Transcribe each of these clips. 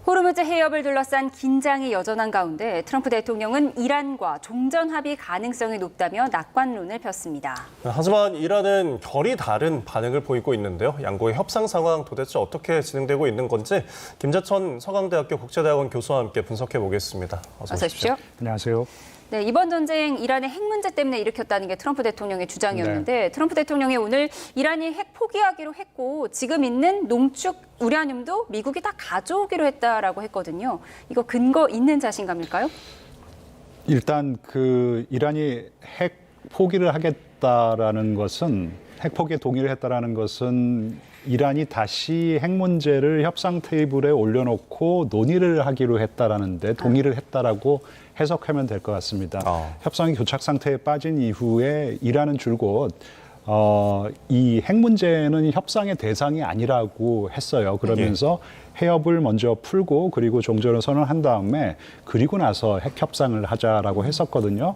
호르무즈 해협을 둘러싼 긴장이 여전한 가운데 트럼프 대통령은 이란과 종전 합의 가능성이 높다며 낙관론을 폈습니다. 하지만 이란은 결이 다른 반응을 보이고 있는데요. 양국의 협상 상황 도대체 어떻게 진행되고 있는 건지 김재천 서강대학교 국제대학원 교수와 함께 분석해 보겠습니다. 어서 오십시오. 안녕하세요. 네, 이번 전쟁 이란의 핵 문제 때문에 일으켰다는 게 트럼프 대통령의 주장이었는데 트럼프 대통령이 오늘 이란이 핵 포기하기로 했고 지금 있는 농축 우라늄도 미국이 다 가져오기로 했다라고 했거든요. 이거 근거 있는 자신감일까요? 일단 이란이 핵 포기를 하겠다라는 것은 핵 포기에 동의를 했다라는 것은 이란이 다시 핵 문제를 협상 테이블에 올려놓고 논의를 하기로 했다라는데 동의를 했다라고 해석하면 될 것 같습니다. 협상이 교착 상태에 빠진 이후에 이란은 줄곧 이 핵 문제는 협상의 대상이 아니라고 했어요. 그러면서 해협을 먼저 풀고 그리고 종전을 선언한 다음에 그리고 나서 핵 협상을 하자라고 했었거든요.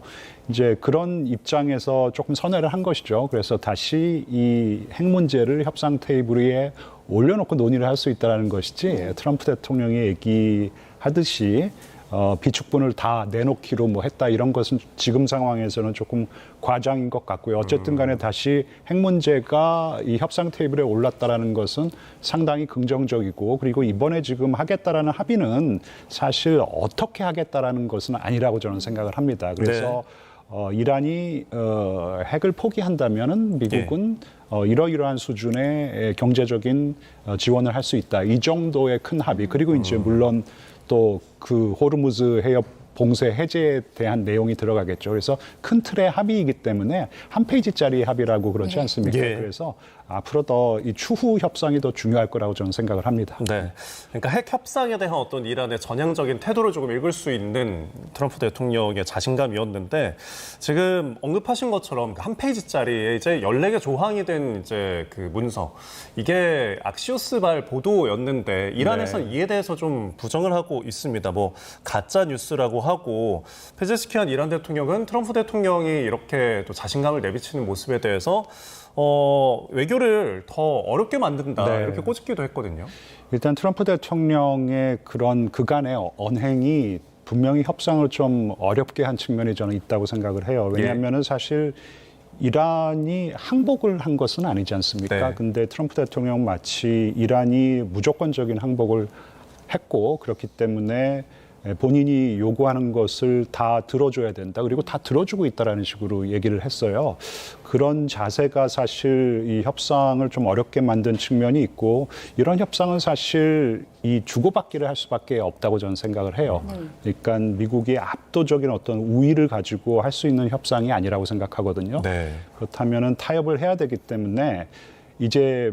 이제 그런 입장에서 조금 선회를 한 것이죠. 그래서 다시 이 핵 문제를 협상 테이블 위에 올려놓고 논의를 할 수 있다는 것이지 트럼프 대통령이 얘기하듯이 비축분을 다 내놓기로 했다 이런 것은 지금 상황에서는 조금 과장인 것 같고요. 어쨌든 간에 다시 핵 문제가 이 협상 테이블에 올랐다라는 것은 상당히 긍정적이고 그리고 이번에 지금 하겠다라는 합의는 사실 어떻게 하겠다라는 것은 아니라고 저는 생각을 합니다. 그래서 이란이 핵을 포기한다면은 미국은 이러이러한 수준의 경제적인 지원을 할 수 있다. 이 정도의 큰 합의. 그리고 이제 물론 또 호르무즈 해협 봉쇄 해제에 대한 내용이 들어가겠죠. 그래서 큰 틀의 합의이기 때문에 한 페이지짜리 합의라고 그러지 않습니까? 그래서 앞으로 더 이 추후 협상이 더 중요할 거라고 저는 생각을 합니다. 네, 그러니까 핵 협상에 대한 어떤 이란의 전향적인 태도를 조금 읽을 수 있는 트럼프 대통령의 자신감이었는데 지금 언급하신 것처럼 한 페이지짜리에 이제 14개 조항이 된 이제 그 문서 이게 악시오스발 보도였는데 이란에서는 이에 대해서 좀 부정을 하고 있습니다. 가짜 뉴스라고 하고 페제스키안 이란 대통령은 트럼프 대통령이 이렇게 또 자신감을 내비치는 모습에 대해서 외교를 더 어렵게 만든다 이렇게 꼬집기도 했거든요. 일단 트럼프 대통령의 그런 그간의 언행이 분명히 협상을 좀 어렵게 한 측면이 저는 있다고 생각을 해요. 왜냐하면 사실 이란이 항복을 한 것은 아니지 않습니까? 근데 트럼프 대통령 마치 이란이 무조건적인 항복을 했고 그렇기 때문에 본인이 요구하는 것을 다 들어줘야 된다. 그리고 다 들어주고 있다라는 식으로 얘기를 했어요. 그런 자세가 사실 이 협상을 좀 어렵게 만든 측면이 있고 이런 협상은 사실 이 주고받기를 할 수밖에 없다고 저는 생각을 해요. 그러니까 미국이 압도적인 어떤 우위를 가지고 할 수 있는 협상이 아니라고 생각하거든요. 그렇다면은 타협을 해야 되기 때문에 이제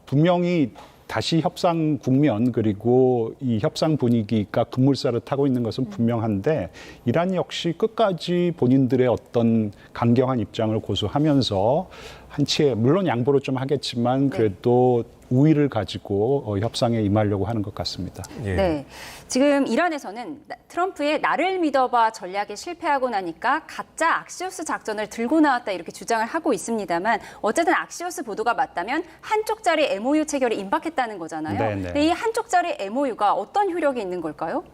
분명히 다시 협상 국면 그리고 이 협상 분위기가 급물살을 타고 있는 것은 분명한데 이란 역시 끝까지 본인들의 어떤 강경한 입장을 고수하면서 한치의 물론 양보를 좀 하겠지만 그래도 우위를 가지고 협상에 임하려고 하는 것 같습니다. 네, 지금 이란에서는 트럼프의 나를 믿어봐 전략에 실패하고 나니까 가짜 악시오스 작전을 들고 나왔다 이렇게 주장을 하고 있습니다만 어쨌든 악시오스 보도가 맞다면 한쪽짜리 MOU 체결이 임박했다는 거잖아요. 근데 이 한쪽짜리 MOU가 어떤 효력이 있는 걸까요?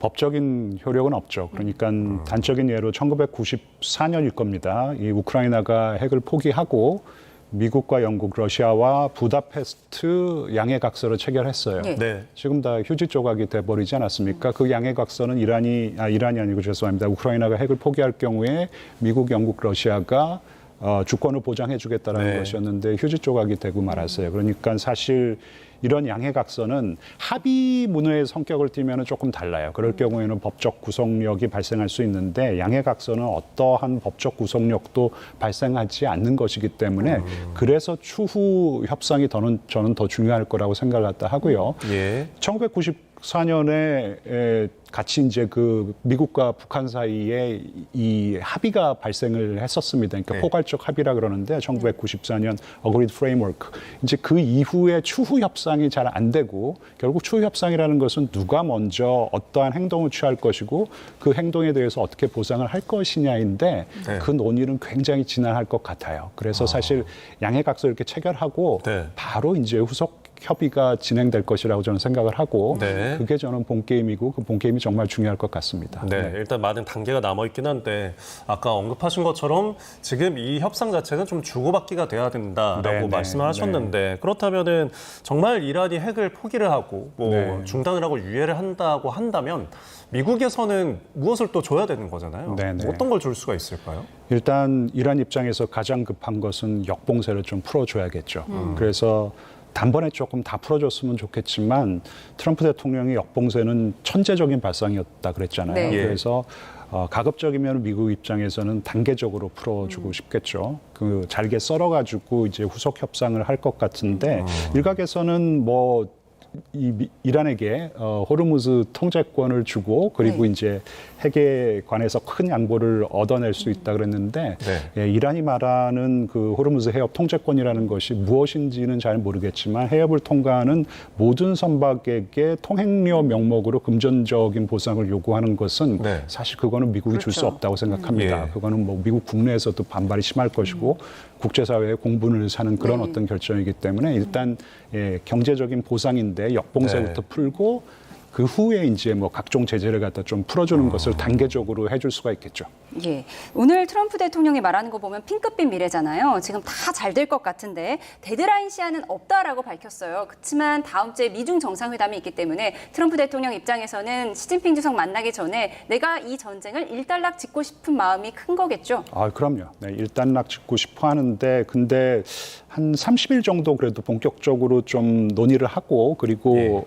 법적인 효력은 없죠. 그러니까 단적인 예로 1994년일 겁니다. 이 우크라이나가 핵을 포기하고 미국과 영국, 러시아와 부다페스트 양해각서를 체결했어요. 지금 다 휴지 조각이 돼버리지 않았습니까? 그 양해각서는 이란이 아니고 죄송합니다. 우크라이나가 핵을 포기할 경우에 미국, 영국, 러시아가 주권을 보장해주겠다는 것이었는데 휴지 조각이 되고 말았어요. 그러니까 사실 이런 양해각서는 합의문의 성격을 띠면 조금 달라요. 그럴 경우에는 법적 구속력이 발생할 수 있는데 양해각서는 어떠한 법적 구속력도 발생하지 않는 것이기 때문에 그래서 추후 협상이 저는 더 중요할 거라고 생각을 하고요. 1994년에 같이 이제 미국과 북한 사이에 이 합의가 발생을 했었습니다. 그러니까 포괄적 합의라 그러는데 1994년 Agreed Framework. 이제 그 이후에 추후 협상이 잘 안 되고 결국 추후 협상이라는 것은 누가 먼저 어떠한 행동을 취할 것이고 그 행동에 대해서 어떻게 보상을 할 것이냐인데 그 논의는 굉장히 지난할 것 같아요. 그래서 사실 양해각서 이렇게 체결하고 바로 이제 후속 협의가 진행될 것이라고 저는 생각을 하고 네. 그게 저는 본게임이고 그 본게임이 정말 중요할 것 같습니다. 네, 일단 많은 단계가 남아있긴 한데 아까 언급하신 것처럼 지금 이 협상 자체는 좀 주고받기가 돼야 된다라고 네, 말씀을 하셨는데 그렇다면은 정말 이란이 핵을 포기를 하고 뭐 네. 중단을 하고 유예를 한다고 한다면 미국에서는 무엇을 또 줘야 되는 거잖아요. 네, 네. 어떤 걸 줄 수가 있을까요? 일단 이란 입장에서 가장 급한 것은 역봉쇄를 좀 풀어줘야겠죠. 그래서 단번에 조금 다 풀어줬으면 좋겠지만 트럼프 대통령이 역봉쇄는 천재적인 발상이었다 그랬잖아요. 네. 예. 그래서 가급적이면 미국 입장에서는 단계적으로 풀어주고 싶겠죠. 그 잘게 썰어가지고 이제 후속 협상을 할 것 같은데 일각에서는 뭐 이란에게 호르무즈 통제권을 주고 그리고 네. 이제 핵에 관해서 큰 양보를 얻어낼 수 있다 그랬는데 네. 예, 이란이 말하는 그 호르무즈 해협 통제권이라는 것이 무엇인지는 잘 모르겠지만 해협을 통과하는 모든 선박에게 통행료 명목으로 금전적인 보상을 요구하는 것은 네. 사실 그거는 미국이 줄 수 그렇죠. 없다고 생각합니다. 예. 그거는 뭐 미국 국내에서도 반발이 심할 것이고 국제사회의 공분을 사는 그런 네. 어떤 결정이기 때문에 일단 예, 경제적인 보상인데 역봉쇄부터 네. 풀고 그 후에 이제 뭐 각종 제재를 갖다 좀 풀어주는 것을 단계적으로 해줄 수가 있겠죠. 예. 오늘 트럼프 대통령이 말하는 거 보면 핑크빛 미래잖아요. 지금 다 잘 될 것 같은데 데드라인 시한은 없다라고 밝혔어요. 그렇지만 다음 주에 미중 정상회담이 있기 때문에 트럼프 대통령 입장에서는 시진핑 주석 만나기 전에 내가 이 전쟁을 일단락 짓고 싶은 마음이 큰 거겠죠. 아, 그럼요. 네, 일단락 짓고 싶어 하는데 근데 한 30일 정도 그래도 본격적으로 좀 논의를 하고 그리고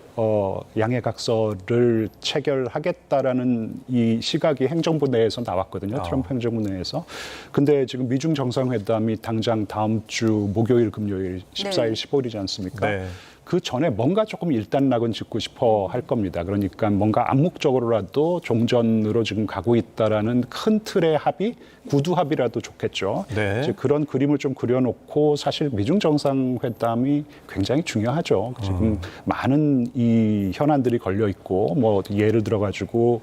양해각서를 체결하겠다라는 이 시각이 행정부 내에서 나왔거든요. 트럼프 행정부 내에서. 근데 지금 미중 정상회담이 당장 다음 주 목요일, 금요일 14일, 15일이지 않습니까? 네. 그 전에 뭔가 조금 일단락은 짓고 싶어 할 겁니다. 그러니까 뭔가 암묵적으로라도 종전으로 지금 가고 있다라는 큰 틀의 합의, 구두 합의라도 좋겠죠. 네. 이제 그런 그림을 좀 그려놓고 사실 미중 정상회담이 굉장히 중요하죠. 지금 많은 이 현안들이 걸려 있고 뭐 예를 들어 가지고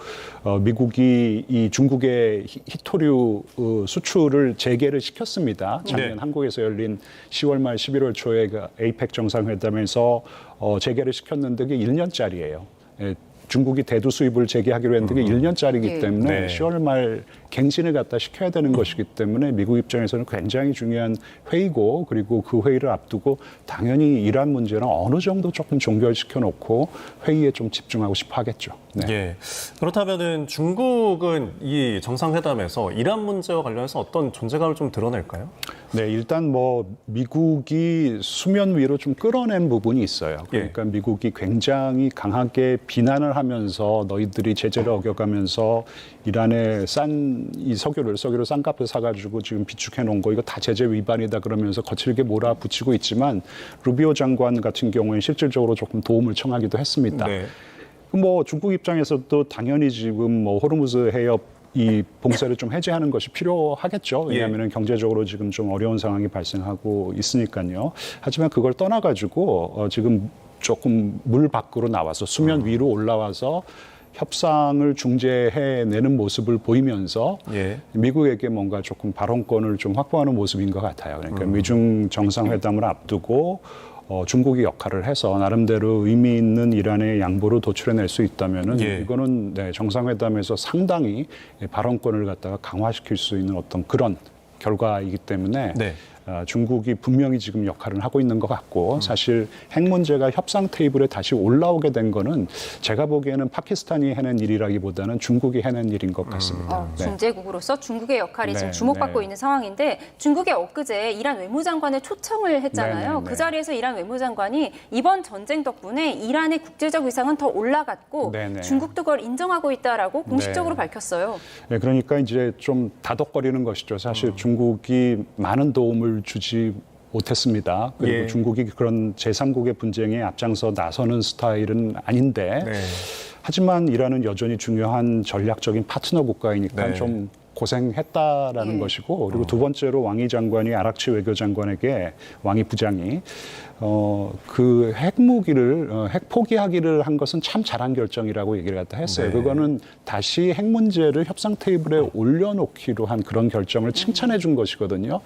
미국이 이 중국의 히토류 수출을 재개를 시켰습니다. 작년 네. 한국에서 열린 10월 말 11월 초에 그 에이펙 정상회담에서 재개를 시켰는데 그게 1년짜리예요. 예, 중국이 대두 수입을 재개하기로 했는데 그게 1년짜리이기 예. 때문에 네. 10월 말 갱신을 갖다 시켜야 되는 것이기 때문에 미국 입장에서는 굉장히 중요한 회의고 그리고 그 회의를 앞두고 당연히 이란 문제는 어느 정도 조금 종결시켜 놓고 회의에 좀 집중하고 싶어 하겠죠. 네. 예. 그렇다면은 중국은 이 정상회담에서 이란 문제와 관련해서 어떤 존재감을 좀 드러낼까요? 네, 일단 뭐 미국이 수면 위로 좀 끌어낸 부분이 있어요. 그러니까 미국이 굉장히 강하게 비난을 하면서 너희들이 제재를 어겨가면서 이란에 싼 이 석유를 싼 값에 사가지고 지금 비축해 놓은 거 이거 다 제재 위반이다 그러면서 거칠게 몰아붙이고 있지만 루비오 장관 같은 경우에는 실질적으로 조금 도움을 청하기도 했습니다. 네. 뭐 중국 입장에서도 당연히 지금 뭐 호르무즈 해협 이 봉쇄를 좀 해제하는 것이 필요하겠죠. 왜냐하면 경제적으로 지금 좀 어려운 상황이 발생하고 있으니까요. 하지만 그걸 떠나가지고 지금 조금 물 밖으로 나와서 수면 위로 올라와서 협상을 중재해내는 모습을 보이면서 예. 미국에게 뭔가 조금 발언권을 좀 확보하는 모습인 것 같아요. 그러니까 미중 정상회담을 앞두고 중국이 역할을 해서 나름대로 의미 있는 이란의 양보를 도출해낼 수 있다면은 예. 이거는 네, 정상회담에서 상당히 발언권을 갖다가 강화시킬 수 있는 어떤 그런 결과이기 때문에 네. 중국이 분명히 지금 역할을 하고 있는 것 같고 사실 핵 문제가 협상 테이블에 다시 올라오게 된 거는 제가 보기에는 파키스탄이 해낸 일이라기보다는 중국이 해낸 일인 것 같습니다. 네. 중재국으로서 중국의 역할이 지금 네, 주목받고 네. 있는 상황인데 중국이 엊그제 이란 외무장관을 초청을 했잖아요. 네, 네, 네. 그 자리에서 이란 외무장관이 이번 전쟁 덕분에 이란의 국제적 위상은 더 올라갔고 네, 네. 중국도 그걸 인정하고 있다라고 공식적으로 네. 밝혔어요. 네, 그러니까 이제 좀 다독거리는 것이죠. 사실 중국이 많은 도움을 주지 못했습니다. 그리고 예. 중국이 그런 제3국의 분쟁에 앞장서 나서는 스타일은 아닌데 네. 하지만 이란은 여전히 중요한 전략적인 파트너 국가이니까 네. 좀 고생했다라는 예. 것이고 그리고 두 번째로 왕이 장관이 아락치 외교장관에게 왕이 부장이 그 핵무기를 핵 포기하기를 한 것은 참 잘한 결정이라고 얘기를 갖다 했어요. 네. 그거는 다시 핵 문제를 협상 테이블에 올려놓기로 한 그런 결정을 칭찬해 준 것이거든요.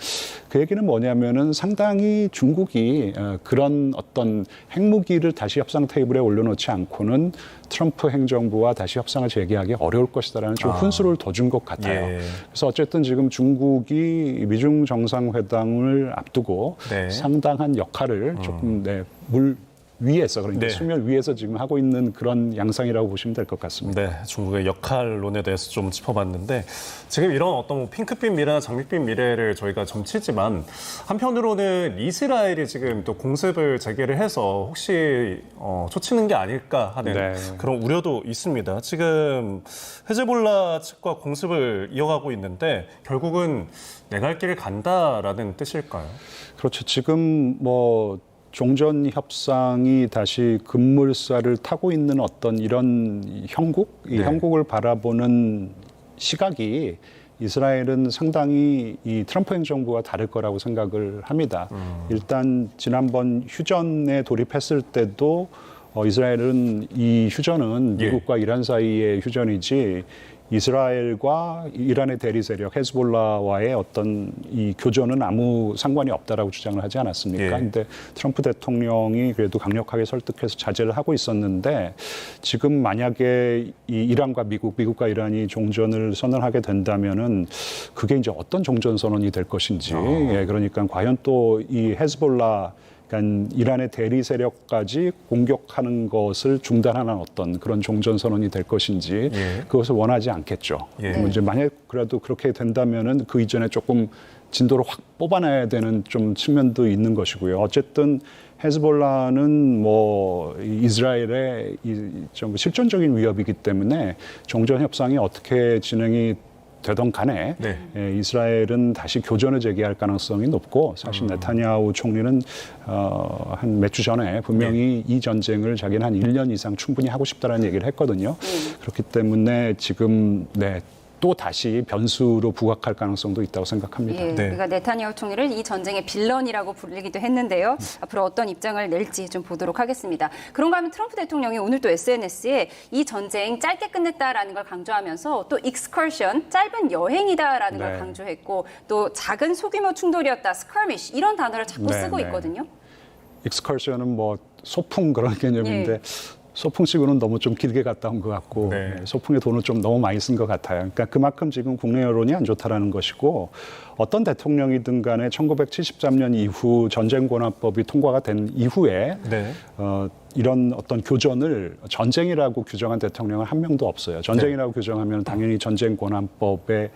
그 얘기는 뭐냐면은 상당히 중국이 그런 어떤 핵무기를 다시 협상 테이블에 올려놓지 않고는 트럼프 행정부와 다시 협상을 재개하기 어려울 것이다라는 좀 훈수를 더 준 것 같아요. 예. 그래서 어쨌든 지금 중국이 미중 정상회담을 앞두고 네. 상당한 역할을 조금 물 위에서 그러니까 네. 수면 위에서 지금 하고 있는 그런 양상이라고 보시면 될 것 같습니다. 네, 중국의 역할론에 대해서 좀 짚어봤는데 지금 이런 어떤 뭐 핑크빛 미래나 장밋빛 미래를 저희가 점치지만 한편으로는 이스라엘이 지금 또 공습을 재개를 해서 혹시 초치는 게 아닐까 하는 네. 그런 우려도 있습니다. 지금 헤즈볼라 측과 공습을 이어가고 있는데 결국은 내 갈 길을 간다라는 뜻일까요? 그렇죠. 지금 뭐 종전 협상이 다시 급물살을 타고 있는 어떤 이런 형국, 이 네. 형국을 바라보는 시각이 이스라엘은 상당히 이 트럼프 행정부와 다를 거라고 생각을 합니다. 일단 지난번 휴전에 돌입했을 때도 이스라엘은 이 휴전은 예. 미국과 이란 사이의 휴전이지 이스라엘과 이란의 대리 세력 헤즈볼라와의 어떤 이 교전은 아무 상관이 없다라고 주장을 하지 않았습니까? 예. 근데 트럼프 대통령이 그래도 강력하게 설득해서 자제를 하고 있었는데 지금 만약에 이 이란과 미국과 이란이 종전을 선언하게 된다면은 그게 이제 어떤 종전 선언이 될 것인지 예, 그러니까 과연 또 이 헤즈볼라 그러니까 이란의 대리 세력까지 공격하는 것을 중단하는 어떤 그런 종전 선언이 될 것인지 예. 그것을 원하지 않겠죠. 예. 뭐 이제 만약 그래도 그렇게 된다면은 그 이전에 조금 진도를 확 뽑아놔야 되는 좀 측면도 있는 것이고요. 어쨌든 헤즈볼라는 뭐 이스라엘의 좀 실존적인 위협이기 때문에 종전 협상이 어떻게 진행이 되던 간에 네. 예, 이스라엘은 다시 교전을 재개할 가능성이 높고 사실 네타냐후 총리는 한 몇 주 전에 분명히 이 전쟁을 자기는 한 1년 이상 충분히 하고 싶다라는 얘기를 했거든요. 그렇기 때문에 지금 또 다시 변수로 부각할 가능성도 있다고 생각합니다. 예, 네. 우리가 네타냐후 총리를 이 전쟁의 빌런이라고 부르기도 했는데요. 앞으로 어떤 입장을 낼지 좀 보도록 하겠습니다. 그런가 하면 트럼프 대통령이 오늘 또 SNS에 이 전쟁 짧게 끝냈다라는 걸 강조하면서 또 excursion, 짧은 여행이다라는 걸 네. 강조했고 또 작은 소규모 충돌이었다, skirmish 이런 단어를 자꾸 네, 쓰고 네. 있거든요. 익스컬션은 뭐 소풍 그런 개념인데 예. 소풍식으로는 너무 좀 길게 갔다 온 것 같고 네. 소풍에 돈을 좀 너무 많이 쓴 것 같아요. 그러니까 그만큼 지금 국내 여론이 안 좋다라는 것이고 어떤 대통령이든 간에 1973년 이후 전쟁권한법이 통과가 된 이후에 네. 이런 어떤 교전을 전쟁이라고 규정한 대통령은 한 명도 없어요. 전쟁이라고 규정하면 당연히 전쟁권한법에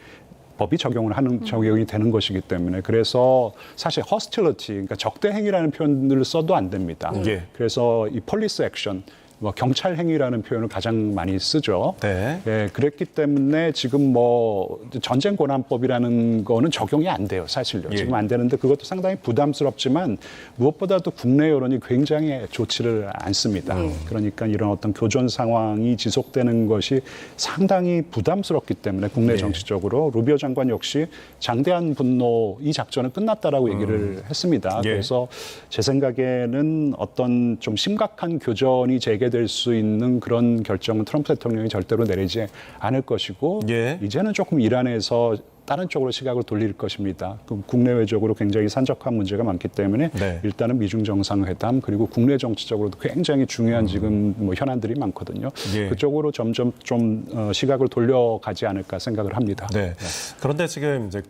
법이 적용이 되는 것이기 때문에 그래서 사실 hostility, 그러니까 적대 행위라는 표현을 써도 안 됩니다. 예. 그래서 이 police action, 뭐 경찰 행위라는 표현을 가장 많이 쓰죠. 네. 예, 그랬기 때문에 지금 뭐 전쟁 권한법이라는 거는 적용이 안 돼요, 사실요. 예. 지금 안 되는데 그것도 상당히 부담스럽지만 무엇보다도 국내 여론이 굉장히 좋지를 않습니다. 그러니까 이런 어떤 교전 상황이 지속되는 것이 상당히 부담스럽기 때문에 국내 정치적으로 루비오 장관 역시 장대한 분노 이 작전은 끝났다라고 얘기를 했습니다. 예. 그래서 제 생각에는 어떤 좀 심각한 교전이 재개될 수 있는 그런 결정은 트럼프 대통령이 절대로 내리지 않을 것이고 예. 이제는 조금 이란에서 다른 쪽으로 시각을 돌릴 것입니다. 국내외적으로 굉장히 산적한 문제가 많기 때문에 네. 일단은 미중 정상회담 그리고 국내 정치적으로도 굉장히 중요한 지금 뭐 현안들이 많거든요. 예. 그쪽으로 점점 좀 시각을 돌려가지 않을까 생각을 합니다. 네. 그런데 지금 이제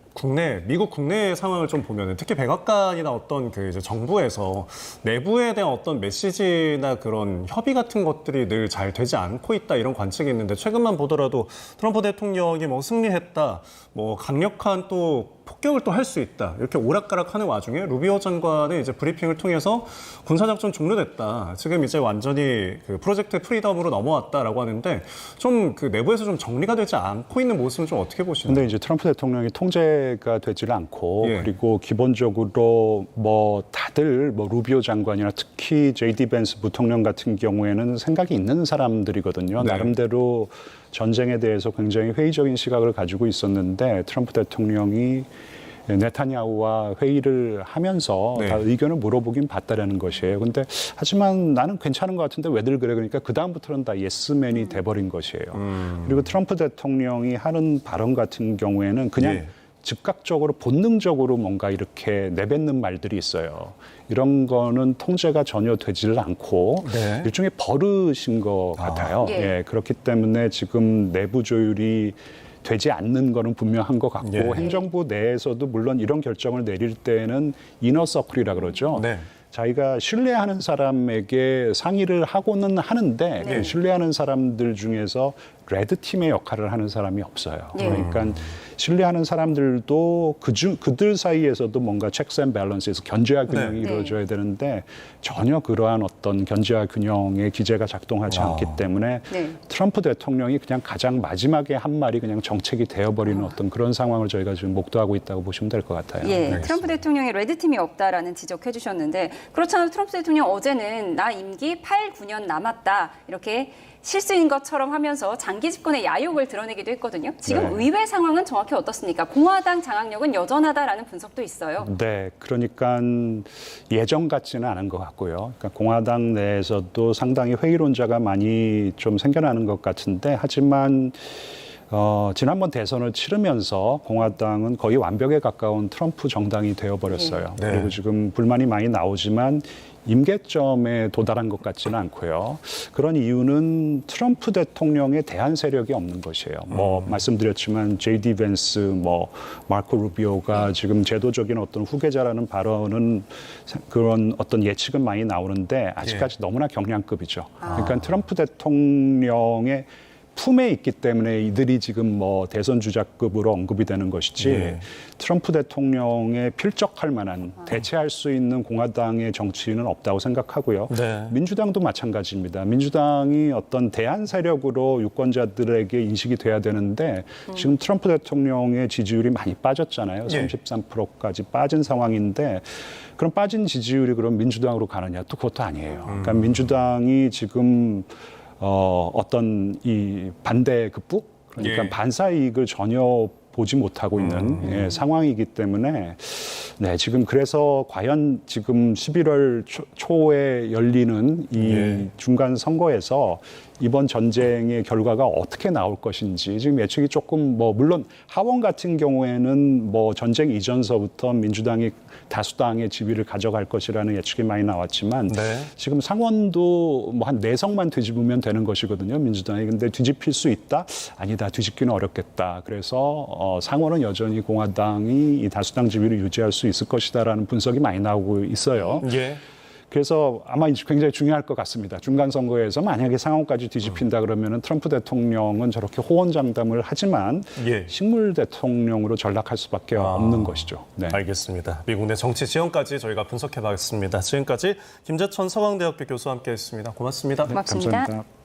미국 국내 상황을 좀 보면 특히 백악관이나 어떤 그 이제 정부에서 내부에 대한 어떤 메시지나 그런 협의 같은 것들이 늘 잘 되지 않고 있다 이런 관측이 있는데 최근만 보더라도 트럼프 대통령이 뭐 승리했다, 뭐 강력한 또 폭격을 또 할 수 있다 이렇게 오락가락하는 와중에 루비오 장관의 이제 브리핑을 통해서 군사작전 종료됐다. 지금 이제 완전히 그 프로젝트 프리덤으로 넘어왔다라고 하는데 좀 그 내부에서 좀 정리가 되지 않고 있는 모습은 좀 어떻게 보시나요? 근데 이제 트럼프 대통령이 통제가 되질 않고 예. 그리고 기본적으로 뭐 다들 뭐 루비오 장관이나 특히 JD 벤스 부통령 같은 경우에는 생각이 있는 사람들이거든요. 네. 나름대로 전쟁에 대해서 굉장히 회의적인 시각을 가지고 있었는데 트럼프 대통령이 네타냐후와 회의를 하면서 네. 다 의견을 물어보긴 봤다라는 것이에요. 근데 하지만 나는 괜찮은 것 같은데 왜들 그래? 그러니까 그 다음부터는 다 예스맨이 돼버린 것이에요. 그리고 트럼프 대통령이 하는 발언 같은 경우에는 그냥 예. 즉각적으로 본능적으로 뭔가 이렇게 내뱉는 말들이 있어요. 이런 거는 통제가 전혀 되지를 않고 네. 일종의 버릇인 것 같아요. 예. 예, 그렇기 때문에 지금 내부 조율이 되지 않는 거는 분명한 것 같고 예. 행정부 내에서도 물론 이런 결정을 내릴 때는 이너서클이라 그러죠. 네. 자기가 신뢰하는 사람에게 상의를 하고는 하는데 네. 그 신뢰하는 사람들 중에서 레드팀의 역할을 하는 사람이 없어요. 예. 그러니까 신뢰하는 사람들도 그들 사이에서도 뭔가 checks and balances, 견제와 균형이 네. 이루어져야 되는데 전혀 그러한 어떤 견제와 균형의 기제가 작동하지 않기 때문에 네. 트럼프 대통령이 그냥 가장 마지막에 한 말이 그냥 정책이 되어버리는 어떤 그런 상황을 저희가 지금 목도하고 있다고 보시면 될 것 같아요. 예, 트럼프 대통령이 레드팀이 없다라는 지적해 주셨는데 그렇잖아요. 트럼프 대통령 어제는 나 임기 8, 9년 남았다 이렇게 실수인 것처럼 하면서 장기 집권의 야욕을 드러내기도 했거든요. 지금 네. 의회 상황은 정확히 어떻습니까? 공화당 장악력은 여전하다라는 분석도 있어요. 네, 그러니까 예전 같지는 않은 것 같고요. 그러니까 공화당 내에서도 상당히 회의론자가 많이 좀 생겨나는 것 같은데 하지만 지난번 대선을 치르면서 공화당은 거의 완벽에 가까운 트럼프 정당이 되어버렸어요. 네. 그리고 지금 불만이 많이 나오지만 임계점에 도달한 것 같지는 않고요. 그런 이유는 트럼프 대통령에 대한 세력이 없는 것이에요. 말씀드렸지만 J.D. 벤스, 마르코 루비오가 지금 제도적인 어떤 후계자라는 발언은 그런 어떤 예측은 많이 나오는데 아직까지 너무나 경량급이죠. 그러니까 트럼프 대통령의 품에 있기 때문에 이들이 지금 대선 주자급으로 언급이 되는 것이지 네. 트럼프 대통령에 필적할 만한 대체할 수 있는 공화당의 정치인은 없다고 생각하고요. 네. 민주당도 마찬가지입니다. 민주당이 어떤 대안 세력으로 유권자들에게 인식이 돼야 되는데 지금 트럼프 대통령의 지지율이 많이 빠졌잖아요. 네. 33%까지 빠진 상황인데 그럼 빠진 지지율이 그럼 민주당으로 가느냐? 또 그것도 아니에요. 그러니까 민주당이 지금 어떤 이 반대 급부 그러니까 예. 반사 이익을 전혀 보지 못하고 있는 상황이기 때문에 네, 지금 그래서 과연 지금 11월 초에 열리는 이 예. 중간 선거에서 이번 전쟁의 결과가 어떻게 나올 것인지 지금 예측이 조금 물론 하원 같은 경우에는 전쟁 이전서부터 민주당이 다수당의 지위를 가져갈 것이라는 예측이 많이 나왔지만 네. 지금 상원도 한 4석만 뒤집으면 되는 것이거든요. 민주당이. 근데 뒤집힐 수 있다? 아니다. 뒤집기는 어렵겠다. 그래서 상원은 여전히 공화당이 이 다수당 지위를 유지할 수 있을 것이다라는 분석이 많이 나오고 있어요. 예. 그래서 아마 굉장히 중요할 것 같습니다. 중간 선거에서 만약에 상원까지 뒤집힌다 그러면은 트럼프 대통령은 저렇게 호언장담을 하지만 예. 식물 대통령으로 전락할 수밖에 없는 것이죠. 네. 알겠습니다. 미국 내 정치 지형까지 저희가 분석해봤습니다. 지금까지 김재천 서강대학교 교수와 함께했습니다. 고맙습니다. 고맙습니다. 감사합니다.